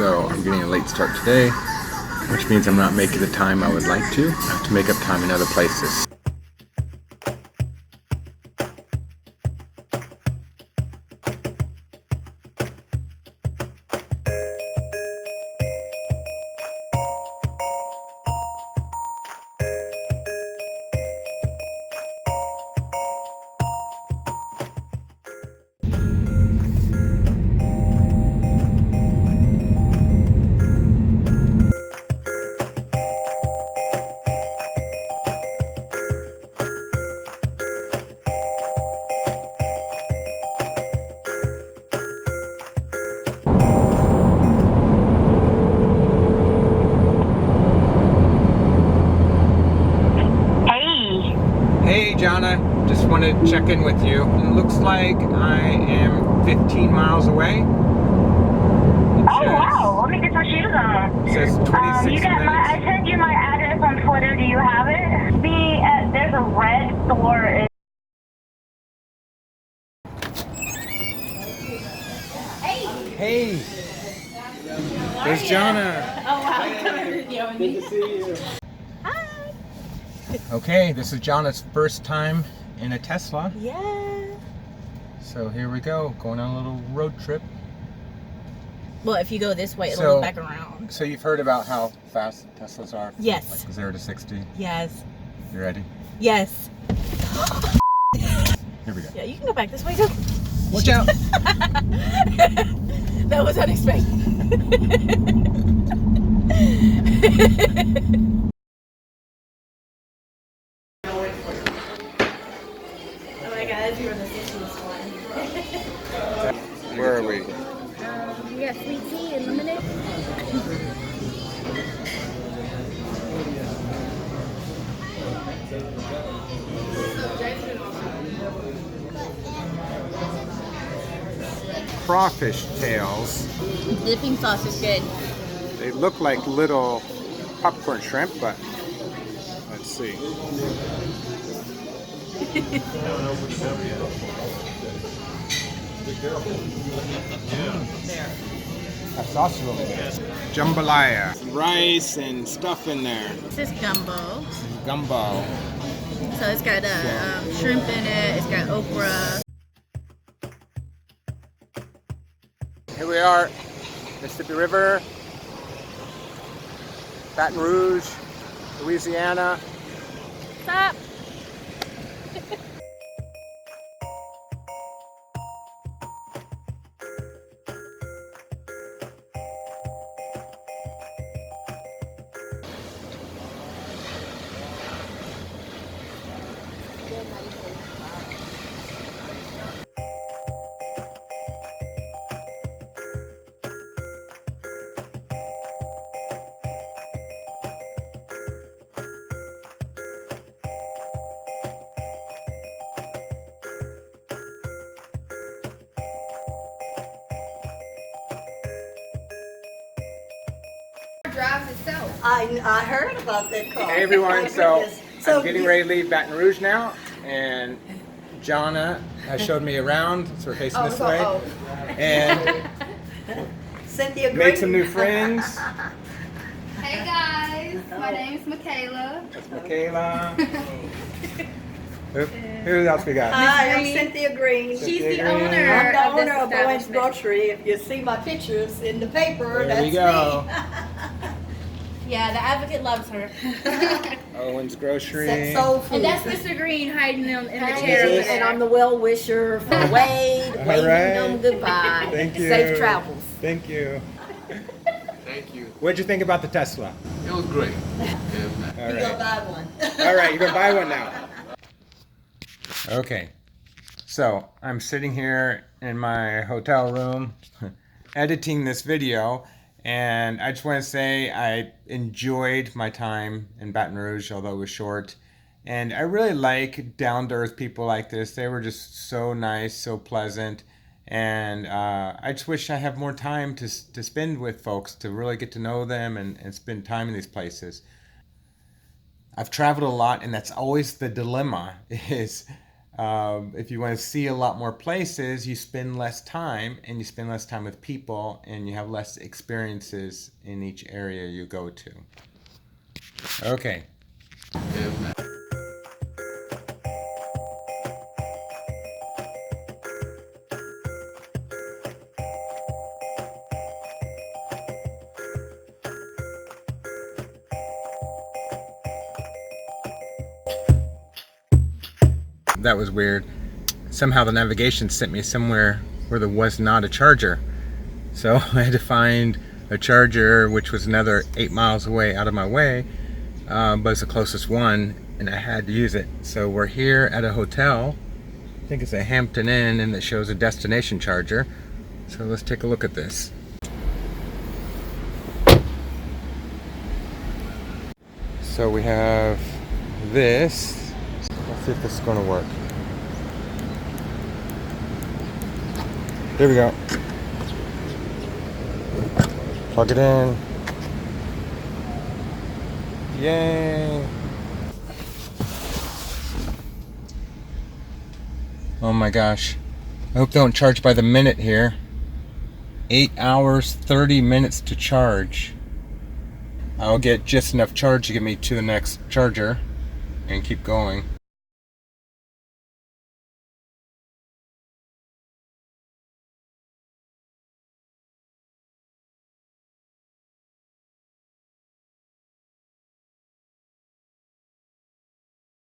so I'm getting a late start today, which means I'm not making the time I would like to. I have to make up time in other places. Hey Jonna, just wanted to check in with you. It looks like I am 15 miles away. Wow, let me get some shoes on. It says 26 minutes. I sent you my address on Twitter. Do you have it? There's a red store. Hey! There's Jonna. Oh wow, Good to see you. Okay, this is Jonna's first time in a Tesla. Yeah. So here we go, going on a little road trip. Well, if you go this way, it'll look back around. So you've heard about how fast Teslas are? Yes. Like 0 to 60? Yes. You ready? Yes. Here we go. Yeah, you can go back this way too. Watch out! That was unexpected. Oh my god, you were the fishiest one. Where are we? We got sweet tea and lemonade. Crawfish tails. Dipping sauce is good. They look like little popcorn shrimp, but let's see. That sauce is really good. Jambalaya. Rice and stuff in there. This is gumbo. Gumbo. So it's got shrimp in it. It's got okra. Here we are, Mississippi River, Baton Rouge, Louisiana. Stop. Drives itself. I heard about that car. Hey everyone, so So I'm getting ready to leave Baton Rouge now, and Jonna has showed me around, so we're facing this way, and Cynthia made some new friends. Hey guys, my name's Michaela. That's Michaela. Who else we got? Hi, I'm Cynthia Green. She's Cynthia the Green. owner I'm the of this owner of Bowen's establishment. Grocery. If you see my pictures in the paper, There we that's go. me. Yeah, the advocate loves her. Owen's Grocery. That's soul food. And that's Mr. Green hiding in the Hey, chair over and there. I'm the well-wisher for Wade. All Waving right. them goodbye. Thank you. Safe travels. Thank you. Thank you. What'd you think about the Tesla? It was great. All You right. go buy one. All right, you're gonna buy one now. Okay, so I'm sitting here in my hotel room editing this video, and I just want to say I enjoyed my time in Baton Rouge, although it was short. And I really like down-to-earth people like this. They were just so nice, so pleasant. And I just wish I have more time to spend with folks, to really get to know them and spend time in these places. I've traveled a lot, and that's always the dilemma, is If you want to see a lot more places, you spend less time, and you spend less time with people, and you have less experiences in each area you go to. Okay. Amen. That was weird. Somehow the navigation sent me somewhere where there was not a charger. So I had to find a charger, which was another 8 miles away out of my way, but it's the closest one, and I had to use it. So we're here at a hotel. I think it's a Hampton Inn, and it shows a destination charger. So let's take a look at this. So we have this. Let's see if this is going to work. There we go. Plug it in. Yay! Oh my gosh. I hope they don't charge by the minute here. 8 hours, 30 minutes to charge. I'll get just enough charge to get me to the next charger and keep going.